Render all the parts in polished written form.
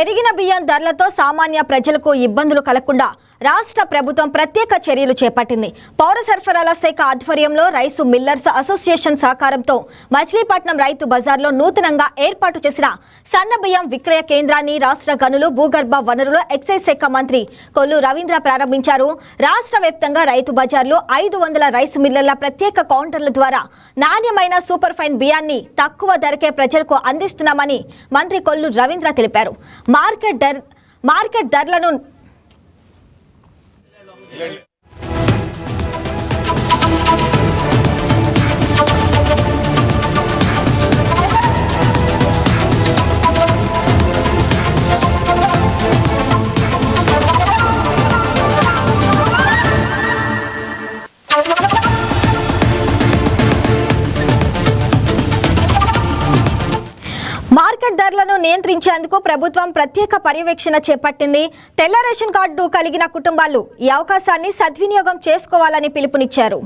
పెరిగిన బియ్యం ధరలతో సామాన్య ప్రజలకు ఇబ్బందులు కలగకుండా రాష్ట్ర ప్రభుత్వం ప్రత్యేక చర్యలు చేపట్టింది. పౌర సరఫరాల శాఖ ఆధ్వర్యంలో రైసు మిల్లర్స్ అసోసియేషన్ సహకారంతో మచిలీపట్నం రైతు బజార్లో నూతనంగా ఏర్పాటు చేసిన సన్న బియ్యం విక్రయ కేంద్రాన్ని రాష్ట్ర గనులు భూగర్భ వనరుల ఎక్సైజ్ శాఖ మంత్రి కొల్లు రవీంద్ర ప్రారంభించారు. రాష్ట్ర వ్యాప్తంగా రైతు బజార్లో 500 రైసు మిల్లర్ల ప్రత్యేక కౌంటర్ల ద్వారా నాణ్యమైన సూపర్ ఫైన్ బియ్యాన్ని తక్కువ ధరకే ప్రజలకు అందిస్తున్నామని మంత్రి కొల్లు రవీంద్ర తెలిపారు. మార్కెట్ ధరలను మార్కెట్ ధరలను నియంత్రించేందుకు ప్రభుత్వం ప్రత్యేక పర్యవేక్షణ చేపట్టింది. తెల్ల రేషన్ కార్డు కలిగిన కుటుంబాలు ఈ అవకాశాన్ని సద్వినియోగం చేసుకోవాలని పిలుపునిచ్చారు.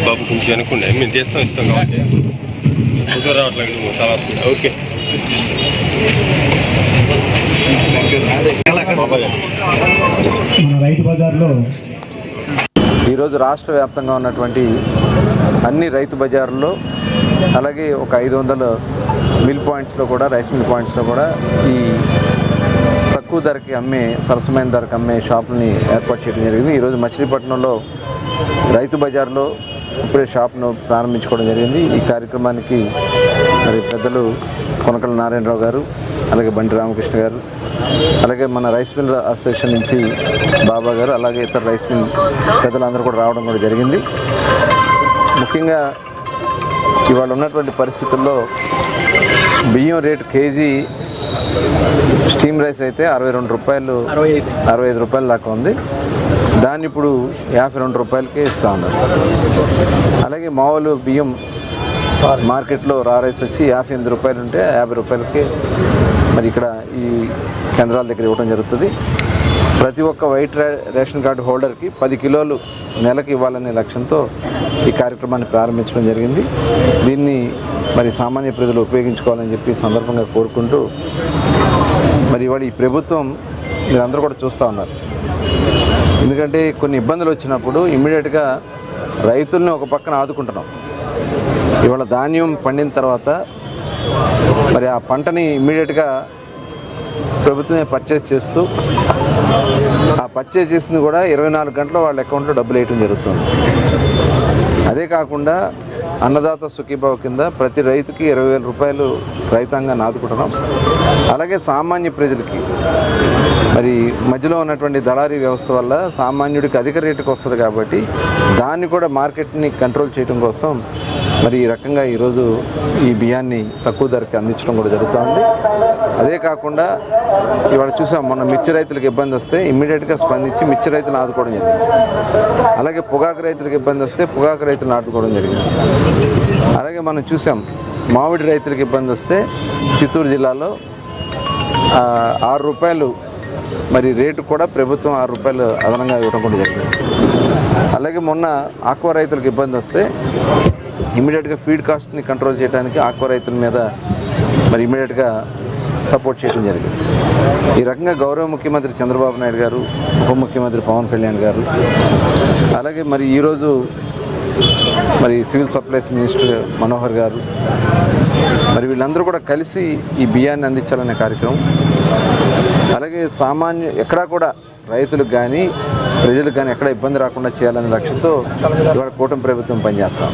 బాబు కొంచెం అనుకోండి, మేము చేస్తాం ఇస్తాం కాబట్టి రావట్లేదు. ఓకే, రైతు బజార్లో ఈరోజు రాష్ట్ర వ్యాప్తంగా ఉన్నటువంటి అన్ని రైతు బజార్లో అలాగే ఒక 500 మిల్ పాయింట్స్లో కూడా రైస్ మిల్ పాయింట్స్లో కూడా ఈ తక్కువ ధరకి అమ్మే సరసమైన ధరకు అమ్మే షాపుల్ని ఏర్పాటు చేయడం జరిగింది. ఈరోజు మచిలీపట్నంలో రైతు బజార్లో ఇప్పుడే షాప్ను ప్రారంభించుకోవడం జరిగింది. ఈ కార్యక్రమానికి మరి పెద్దలు కొనకల నారాయణరావు గారు, అలాగే బండి రామకృష్ణ గారు, అలాగే మన రైస్ మిల్ అసోసియేషన్ నుంచి బాబా గారు, అలాగే ఇతర రైస్ మిల్ పెద్దలందరూ కూడా రావడం కూడా జరిగింది. ముఖ్యంగా ఇవాళ ఉన్నటువంటి పరిస్థితుల్లో బియ్యం రేటు కేజీ స్టీమ్ రైస్ అయితే 62 రూపాయలు 65 రూపాయల దాకా ఉంది. దాన్ని ఇప్పుడు 52 రూపాయలకే ఇస్తూ ఉన్నారు. అలాగే మామూలు బియ్యం మార్కెట్లో రా రైస్ వచ్చి 58 రూపాయలు ఉంటే 50 రూపాయలకి మరి ఇక్కడ ఈ కేంద్రాల దగ్గర ఇవ్వడం జరుగుతుంది. ప్రతి ఒక్క వైట్ రేషన్ కార్డు హోల్డర్కి 10 కిలోలు నెలకు ఇవ్వాలనే లక్ష్యంతో ఈ కార్యక్రమాన్ని ప్రారంభించడం జరిగింది. దీన్ని మరి సామాన్య ప్రజలు ఉపయోగించుకోవాలని చెప్పి సందర్భంగా కోరుకుంటూ మరి ఇవాళ ఈ ప్రభుత్వం మీరందరూ కూడా చూస్తూ ఉన్నారు. ఎందుకంటే కొన్ని ఇబ్బందులు వచ్చినప్పుడు ఇమ్మీడియట్గా రైతుల్ని ఒక పక్కన ఆదుకుంటున్నాం. ఇవాళ ధాన్యం పండిన తర్వాత మరి ఆ పంటని ఇమ్మీడియట్గా ప్రభుత్వమే పర్చేస్ చేస్తూ ఆ పర్చేస్ చేసింది కూడా 24 గంటలు వాళ్ళ అకౌంట్లో డబ్బులు వేయటం జరుగుతుంది. అదే కాకుండా అన్నదాత సుఖీభావ కింద ప్రతి రైతుకి 20,000 రూపాయలు రైతాంగాన్ని ఆదుకుంటున్నాం. అలాగే సామాన్య ప్రజలకి మరి మధ్యలో ఉన్నటువంటి దళారీ వ్యవస్థ వల్ల సామాన్యుడికి అధిక రేటుకి వస్తుంది కాబట్టి దాన్ని కూడా మార్కెట్ని కంట్రోల్ చేయడం కోసం మరి ఈ రకంగా ఈరోజు ఈ బియ్యాన్ని తక్కువ ధరకి అందించడం కూడా జరుగుతుంది. అదే కాకుండా ఇవాళ చూసాం, మొన్న మిర్చి రైతులకు ఇబ్బంది వస్తే ఇమ్మీడియట్గా స్పందించి మిర్చి రైతులను ఆదుకోవడం జరిగింది. అలాగే పొగాకు రైతులకు ఇబ్బంది వస్తే పొగాకు రైతులను ఆదుకోవడం జరిగింది. అలాగే మనం చూసాం, మామిడి రైతులకు ఇబ్బంది వస్తే చిత్తూరు జిల్లాలో 6 రూపాయలు మరి రేటు కూడా ప్రభుత్వం 6 రూపాయలు అదనంగా ఇవ్వడం కూడా జరిగింది. అలాగే మొన్న ఆక్వా రైతులకు ఇబ్బంది వస్తే ఇమీడియట్గా ఫీడ్ కాస్ట్ని కంట్రోల్ చేయడానికి ఆక్వా రైతుల మీద మరి ఇమీడియట్గా సపోర్ట్ చేయడం జరిగింది. ఈ రకంగా గౌరవ ముఖ్యమంత్రి చంద్రబాబు నాయుడు గారు, ఉప ముఖ్యమంత్రి పవన్ కళ్యాణ్ గారు, అలాగే మరి ఈరోజు మరి సివిల్ సప్లైస్ మినిస్టర్ మనోహర్ గారు మరి వీళ్ళందరూ కూడా కలిసి ఈ బియ్యాన్ని అందించాలనే కార్యక్రమం, అలాగే ఎక్కడా కూడా రైతులకు కానీ ప్రజలకు కానీ ఎక్కడ ఇబ్బంది రాకుండా చేయాలనే లక్ష్యంతో ఇవాళ కూటమి ప్రభుత్వం పనిచేస్తాం.